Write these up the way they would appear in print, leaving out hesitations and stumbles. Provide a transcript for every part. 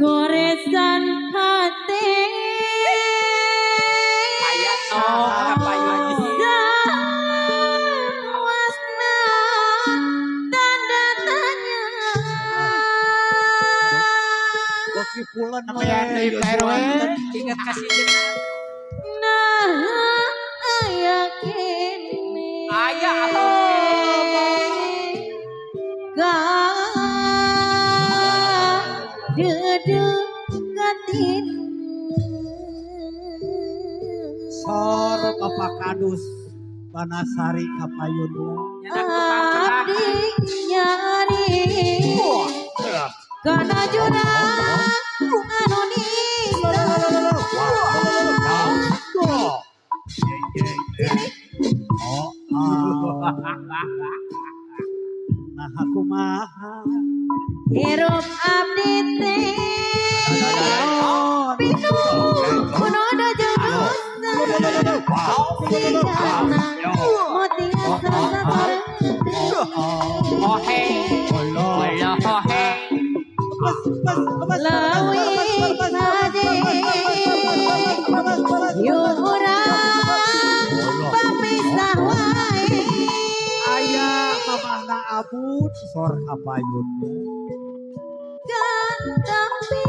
goresan hati Aya no kapayun wasna tanda tanya Bagi pulan namanya dari PRW ingat kasih jenang nah yakin aya atuh ka dedek katin sor Bapak Kadus Banasari Kapayun abdi nyari kana jurang anu nisa nah aku maha hirup abdi teh pinu kuno da jeung sigana motiasa hohe Allah hohe lawi pade yurang papisah wae aya mamahna abut sor Kapayun tapi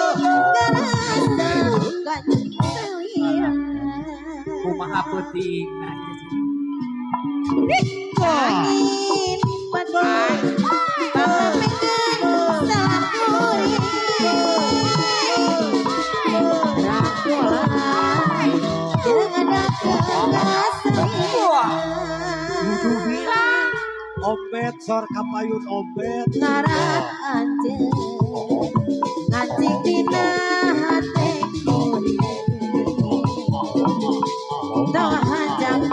garasa kanceuyang kumaha peuting angin pakai pampengan sakuri rakulai jangan kudu bilang ombet sor Kapayun ombet ngaran anjeun ngancing dina hate kuring tah hanjang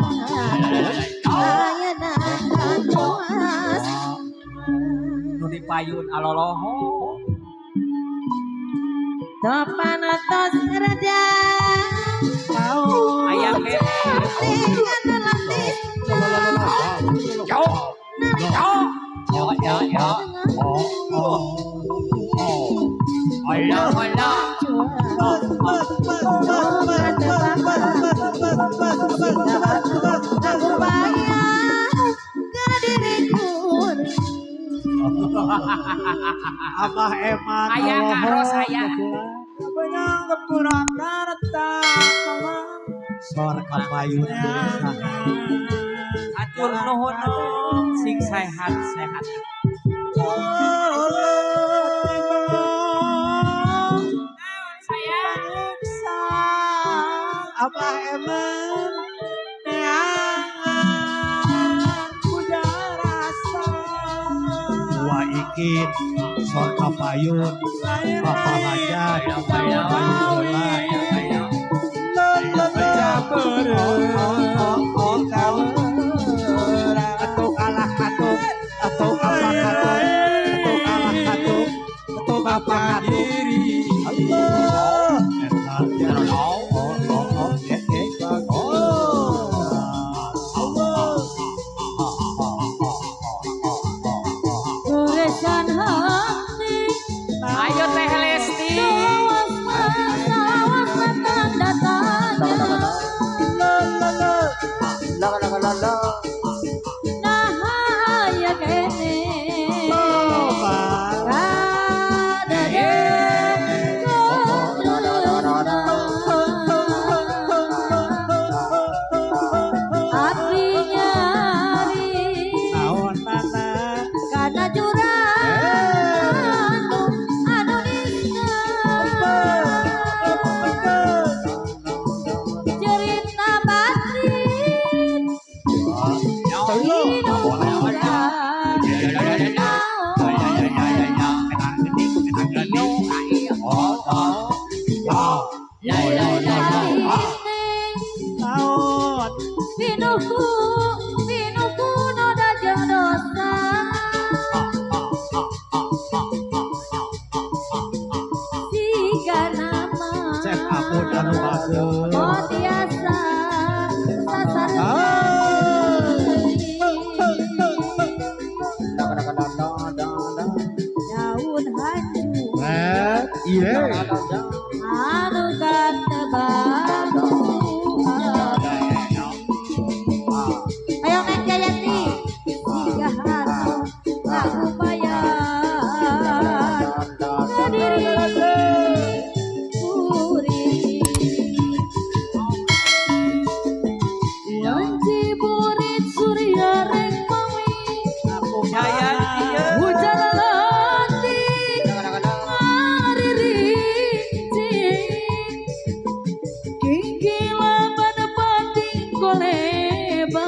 ayeuna kan puas nu dipayun aloloho topan tos reda aya tinggal latih yo yo yo yo Allah Allah Abah Eman aya ngaros aya benyang kepurang darata sor Kapayun desa atur nuhun sing sehat-sehat saya Abah Eman neangan puja rasa dua ikin sor Kapayun Papa Hajat atau kalah katuk atau apa katuk atau kalah katuk atau apa katuk Allah goresan hati ayo Teh Lesti lawas tanda tanya nah ya kene abdi nyari kana jurang anu nisa cerita batin pinuku noda jeung dosa siga nama cek apun anu bagus motiasa sasar daun hanju Iya. anu kata batu ayo Neng Jayanti tiga hatu lagu bayar kediri puri lanci burit surya rengmawi Jayanti ya. hujan lati ngaririci kikila pada pating koleba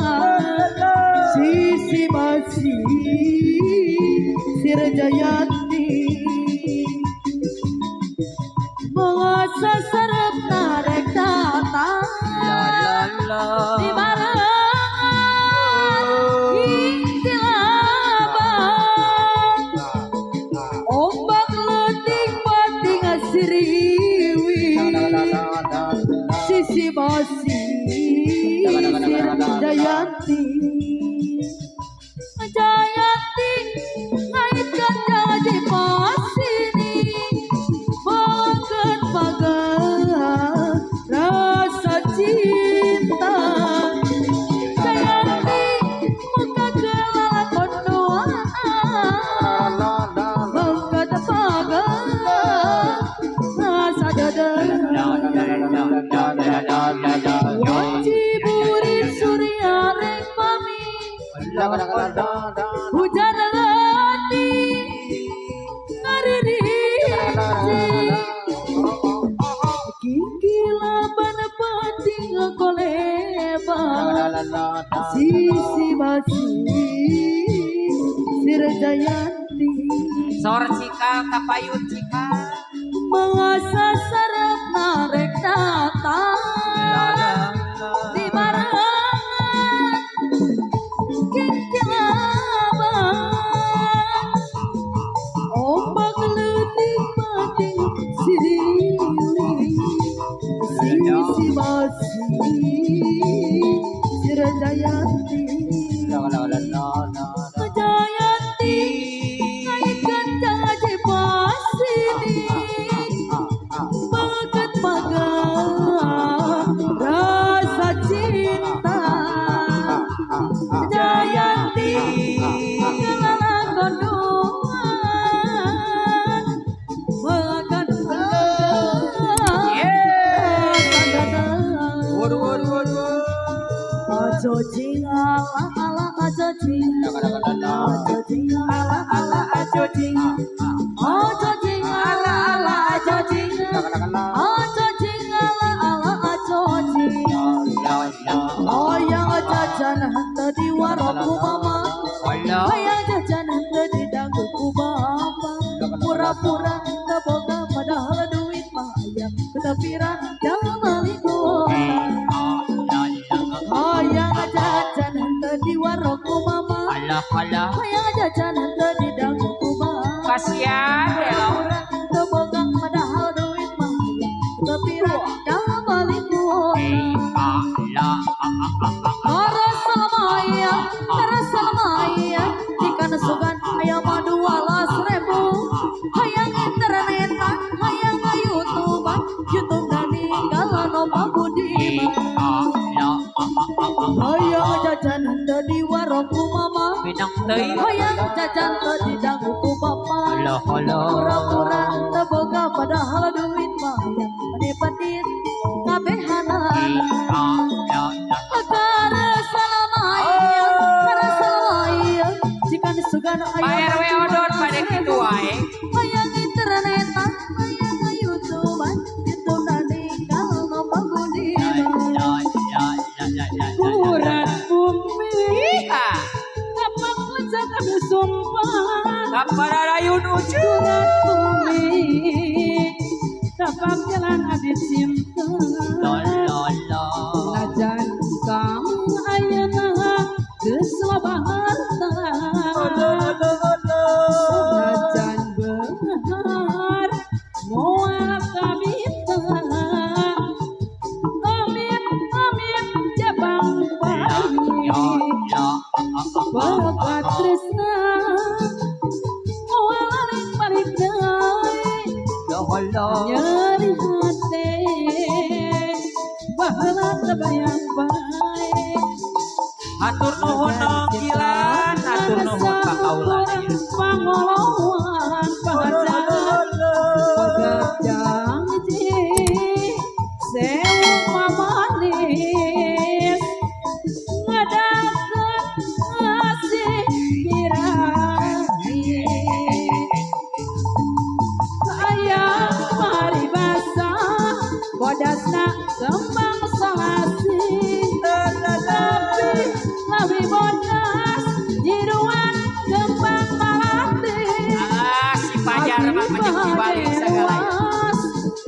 sisi basi Sirjayanti mengasa serap narek datang di barengan intilaban ombak leting pating asiriwi sisi basi Jayanti Jayanti ngaitkan janji pasini makan pagar rasa cinta Jayanti muka gelala kondoan mengkat pagar rasa dada wanci burit surya rengmami hujan lati ngaririci kikila pada pating koleba sisi basi Sirjayanti Sor cikal tapayun cikal. mengasa sarap narek datang di barengan kintilaban ombak leting pating siriling sisi basi Sirjayanti Jayanti ngaitkan janji pasini makan pagar rasa cinta Jayanti gelala kondoan makan pagar ajo jing ala ala ajo jing ajo jing ala ala ajo jing ajo jing ala ala ajo jing ajo jing ala ala ajo jing oyang jajan tadi warungku mama oyang jajan tadi dangguku bapak pura-pura keboga padahal duit mah ayam ketepiran jangan maliku oyang jajan tadi warungku mama Alah. oyang jajan tadi dangguku bapak Kasihan ya Laura. keboga padahal duit mah ayam ketepiran jangan maliku Karasalamaya jika nesugan ayam madu alas ribu hayang internetan hayang YouTubean YouTube dani kalau nopa budiman hayang jajan tadi warungku mama Minang teuing. hayang jajan tadi dangguku bapak pura-pura teboga padahal duit mah hayang menipatin kabehanan Karasalamaya jika nesugan Pak ayam RW odot pada gitu wae. hayang internetan hayang YouTubean YouTube dani kalau nopa budiman urat bumi apa aja kadu sumpah Kapan rayun ucu. urat bumi dapat jalan adi cinta lajan kamu ayana geus lobaharta lajan beunghar moal kabita amit jabang bayi bakat tresna moal balik deui nyeri hati baheula kebayang bae Atur nuhun nongkilan, atur nuhun kakaulan ieu. pangoloan pahajan pagajang ji sewu pamanis ngadakeun ngasih birahi sayang paribasa bodasna kembang salasi tapi lawi bodas jiruan kembang malati Ah, si Fajar mah macam dibalik segala.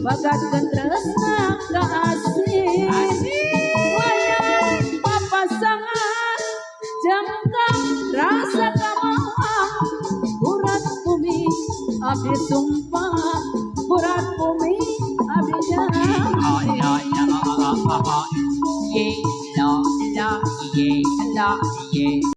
bagatkeun tresna ka asih wayang papasangan jangkang rasa kamawang urat bumi abdi sumpah urat bumi abdi janji Ye la la ye la ye.